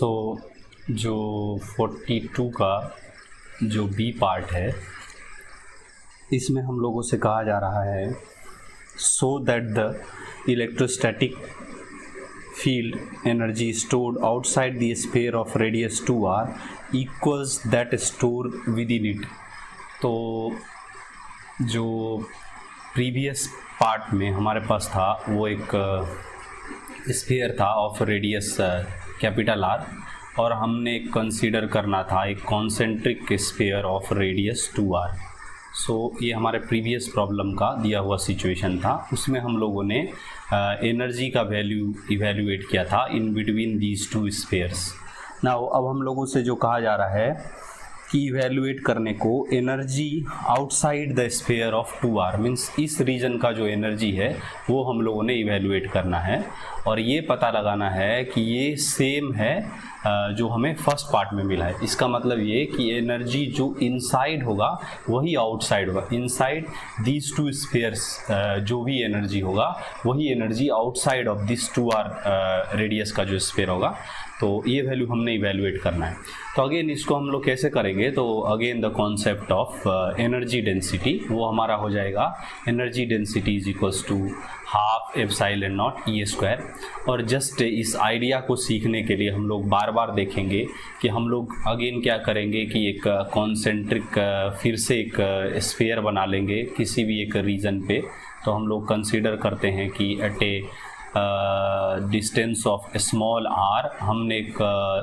जो 42 का जो बी पार्ट है, इसमें हम लोगों से कहा जा रहा है so that the electrostatic field energy stored outside the sphere of radius 2r equals that stored within it। तो जो प्रीवियस पार्ट में हमारे पास था वो एक स्फीयर था ऑफ रेडियस कैपिटल आर, और हमने कंसीडर करना था एक concentric sphere of radius 2r। ये हमारे प्रीवियस प्रॉब्लम का दिया हुआ सिचुएशन था, उसमें हम लोगों ने एनर्जी का वैल्यू इवैल्यूएट किया था in between these two spheres. Now अब हम लोगों से जो कहा जा रहा है कि इवैल्यूएट करने को energy outside the sphere of 2r, means इस रीजन का जो एनर्जी है वो हम लोगों ने इवैल्यूएट करना है, और ये पता लगाना है कि ये सेम है जो हमें फर्स्ट पार्ट में मिला है। इसका मतलब ये कि एनर्जी जो इनसाइड होगा वही आउटसाइड होगा। इनसाइड दीज टू स्फीयर्स जो भी एनर्जी होगा वही energy outside of this 2r radius का जो स्फीयर होगा। तो ये वैल्यू हमने इवैल्यूएट करना है। तो अगेन इसको हम लोग कैसे करेंगे, तो again the concept of energy density, वो हमारा हो जाएगा energy density is equals to half epsilon naught E square. और जस्ट इस आइडिया को सीखने के लिए हम लोग बार बार देखेंगे कि हम लोग अगेन क्या करेंगे कि एक कॉन्सेंट्रिक फिर से एक स्फीयर बना लेंगे किसी भी एक रीजन पे। तो हम लोग कंसीडर करते हैं कि at a distance of small R हमने एक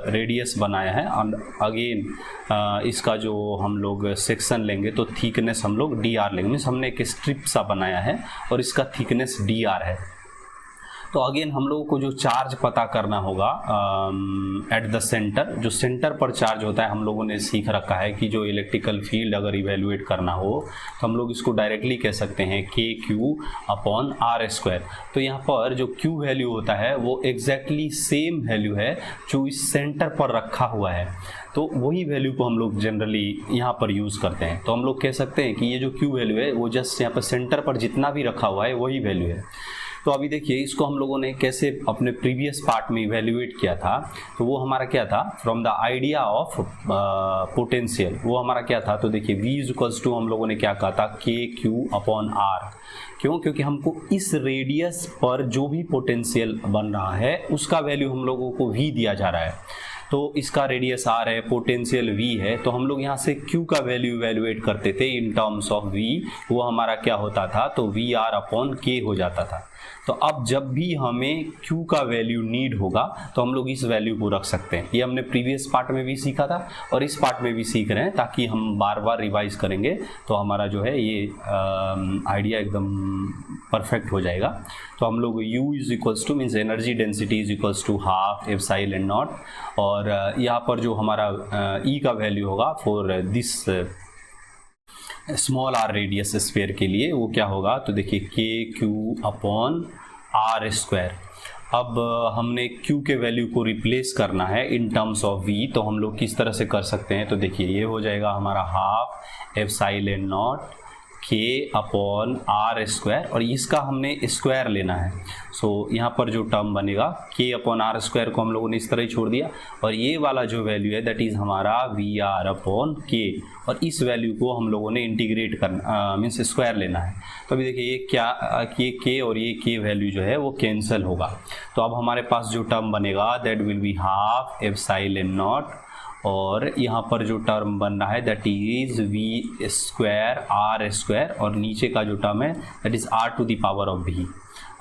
रेडियस बनाया है, और अगेन इसका जो हम लोग सेक्शन लेंगे तो थिकनेस हम लोग डी आर लेंगे, मीन्स हमने एक स्ट्रिप सा बनाया है और इसका थिकनेस डी आर है। तो अगेन हम लोगों को जो चार्ज पता करना होगा एट द सेंटर, जो सेंटर पर चार्ज होता है, हम लोगों ने सीख रखा है कि जो इलेक्ट्रिकल फील्ड अगर इवेल्युएट करना हो तो हम लोग इसको डायरेक्टली कह सकते हैं के क्यू अपॉन आर स्क्वायर। तो यहाँ पर जो क्यू वैल्यू होता है वो एग्जैक्टली सेम वैल्यू है जो इस सेंटर पर रखा हुआ है, तो वही वैल्यू को हम लोग जनरली यहाँ पर यूज़ करते हैं। तो हम लोग कह सकते हैं कि ये जो क्यू वैल्यू है वो जस्ट यहाँ पर सेंटर पर जितना भी रखा हुआ है वही वैल्यू है। तो अभी देखिए इसको हम लोगों ने कैसे अपने प्रीवियस पार्ट में इवैल्यूएट किया था, तो वो हमारा क्या था, from the idea of potential, वो हमारा क्या था। तो देखिए v इज इक्वल्स टू हम लोगों ने क्या कहा था, के क्यू अपॉन आर। क्यों? क्योंकि हमको इस रेडियस पर जो भी पोटेंशियल बन रहा है उसका वैल्यू हम लोगों को v दिया जा रहा है। तो इसका रेडियस r है, पोटेंशियल v है, तो हम लोग यहाँ से q का वैल्यू इवैल्यूएट करते थे इन टर्म्स ऑफ v। वो हमारा क्या होता था, तो वी आर अपॉन के हो जाता था। तो अब जब भी हमें q का वैल्यू नीड होगा तो हम लोग इस वैल्यू को रख सकते हैं। ये हमने प्रीवियस पार्ट में भी सीखा था और इस पार्ट में भी सीख रहे हैं, ताकि हम बार बार रिवाइज करेंगे तो हमारा जो है ये आइडिया एकदम परफेक्ट हो जाएगा। तो हम लोग u is equals to means energy density is equals to half epsilon naught, और यहाँ पर जो हमारा e का वैल्यू होगा for this small R radius sphere के लिए वो क्या होगा, तो देखिए के क्यू अपॉन आर स्क्वायर। अब हमने q के वैल्यू को रिप्लेस करना है इन टर्म्स ऑफ v, तो हम लोग किस तरह से कर सकते हैं, तो देखिए ये हो जाएगा हमारा हाफ एप्सिलॉन नॉट के अपॉन आर स्क्वायर, और इसका हमने स्क्वायर लेना है। सो यहाँ पर जो टर्म बनेगा के अपॉन आर स्क्वायर को हम लोगों ने इस तरह ही छोड़ दिया, और ये वाला जो वैल्यू है दैट इज़ हमारा वी आर अपॉन के, और इस वैल्यू को हम लोगों ने इंटीग्रेट करना मीन्स स्क्वायर लेना है। तो अभी देखिए ये क्या, ये के और ये के वैल्यू जो है वो कैंसिल होगा। तो अब हमारे पास जो टर्म बनेगा that will be half epsilon naught, और यहाँ पर जो टर्म बन रहा है that is V square R square, और नीचे का जो टर्म है that is R to the power of V,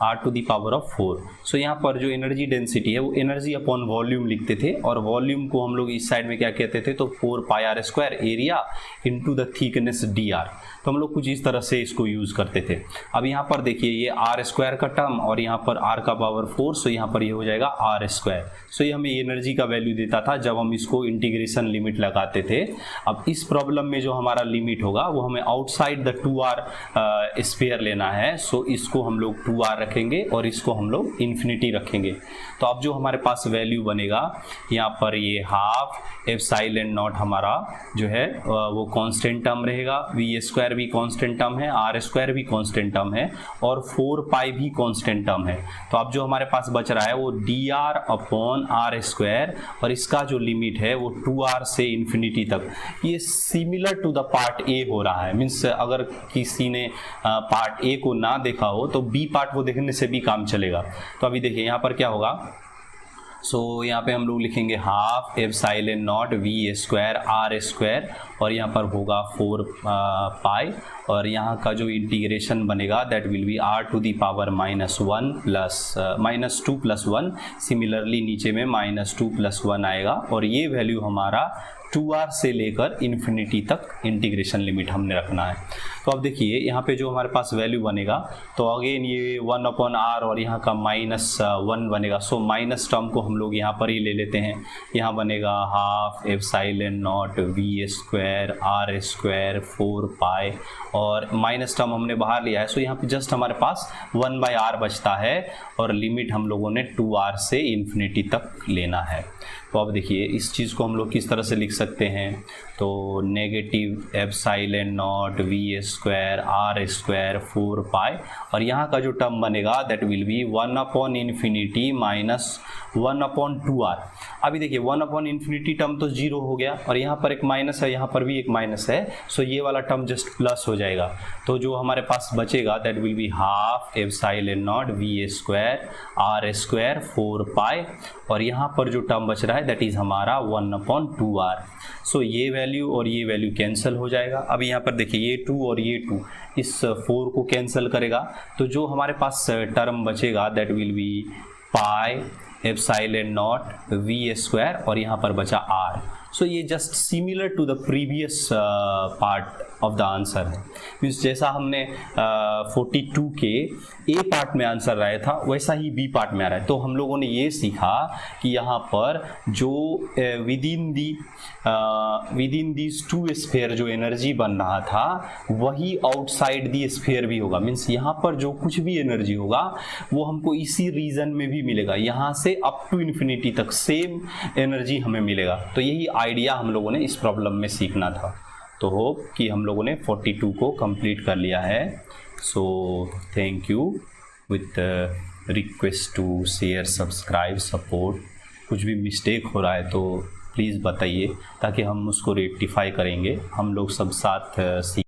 R to the power of 4। So यहाँ पर जो एनर्जी डेंसिटी है वो एनर्जी अपॉन वॉल्यूम लिखते थे, और वॉल्यूम को हम लोग इस साइड में क्या कहते थे, तो 4 pi r square area into the thickness d r. तो हम लोग कुछ इस तरह से इसको यूज़ करते थे। अब यहाँ पर देखिए ये आर स्क्वायर का टर्म और यहाँ पर आर का पावर 4, सो यहाँ पर ये हो जाएगा आर स्क्वायर। सो ये हमें एनर्जी का वैल्यू देता था जब हम इसको इंटीग्रेशन लिमिट लगाते थे। अब इस प्रॉब्लम में जो हमारा लिमिट होगा वो हमें आउटसाइड द 2r स्फीयर लेना है। सो इसको हम लोग 2r r रखेंगे और इसको हम लोग इन्फिनिटी रखेंगे। तो अब जो हमारे पास वैल्यू बनेगा यहाँ पर ये हाफ एप्सिलॉन नॉट हमारा जो है वो कांस्टेंट टर्म रहेगा, v² भी कांस्टेंट टर्म है, r² भी कांस्टेंट टर्म है और 4 पाई भी कांस्टेंट टर्म है। तो अब जो हमारे पास बच रहा है वो dr/r² और इसका जो लिमिट है वो 2r से इन्फिनिटी तक। ये similar to the part A हो रहा है, मीन्स अगर किसी ने पार्ट ए को ना देखा हो तो बी पार्ट को देखने से भी काम चलेगा। तो अभी देखिए यहाँ पर क्या होगा, यहाँ पे हम लोग लिखेंगे हाफ एप्सिलॉन नॉट v²r² और यहाँ पर होगा 4 पाई और यहाँ का जो इंटीग्रेशन बनेगा that will B r⁻1 plus -2 + 1। Similarly नीचे में -2 + 1 आएगा और ये वैल्यू हमारा 2r से लेकर इन्फिनिटी तक इंटीग्रेशन लिमिट हमने रखना है। तो अब देखिए यहाँ पे जो हमारे पास वैल्यू बनेगा तो अगेन ये 1/r और यहाँ का -1 बनेगा। सो माइनस टर्म को हम लोग यहाँ पर ही ले लेते हैं। यहाँ बनेगा हाफ एप्सिलॉन नॉट v²r² 4 पाई और माइनस टर्म हमने बाहर लिया है। सो यहाँ पे जस्ट हमारे पास 1/r बचता है और लिमिट हम लोगों ने 2r से इन्फिनिटी तक लेना है। तो अब देखिए इस चीज़ को हम लोग किस तरह से लिख सकते हैं, तो नेगेटिव एप्सिलॉन नॉट v²r² 4 पाई और यहाँ का जो टर्म बनेगा that will B 1/∞ minus 1/2r। अभी देखिए 1/∞ टर्म तो 0 हो गया और यहाँ पर एक माइनस है, यहाँ पर भी एक माइनस है। सो ये वाला टर्म जस्ट प्लस हो जाएगा। तो जो हमारे पास बचेगा that will be half epsilon not v²r² 4 पाई और यहाँ पर जो टर्म बच रहा है दैट इज़ हमारा 1/2r। सो ये वैल्यू और ये वैल्यू कैंसिल हो जाएगा। अब यहाँ पर देखिए ये 2 और ये 2 इस 4 को कैंसिल करेगा तो जो हमारे पास टर्म बचेगा that will be pi epsilon naught v² और यहाँ पर बचा r। सो ये just similar to the previous part of the answer है। मीन्स जैसा हमने 42 के ए पार्ट में आंसर आया था वैसा ही बी पार्ट में आ रहा है। तो हम लोगों ने ये सीखा कि यहाँ पर जो विदिन दीज 2 स्फीयर जो एनर्जी बन रहा था वही आउटसाइड दी स्फीयर भी होगा। मीन्स यहाँ पर जो कुछ भी एनर्जी होगा वो हमको इसी रीजन में भी मिलेगा, यहाँ से अप टू इन्फिनिटी तक सेम एनर्जी हमें मिलेगा। तो यही आइडिया हम लोगों ने इस प्रॉब्लम में सीखना था। तो होप कि हम लोगों ने 42 को कंप्लीट कर लिया है। So thank you, with request to share, subscribe, support. कुछ भी मिस्टेक हो रहा है तो प्लीज़ बताइए ताकि हम उसको रेक्टिफाई करेंगे, हम लोग सब साथ सीख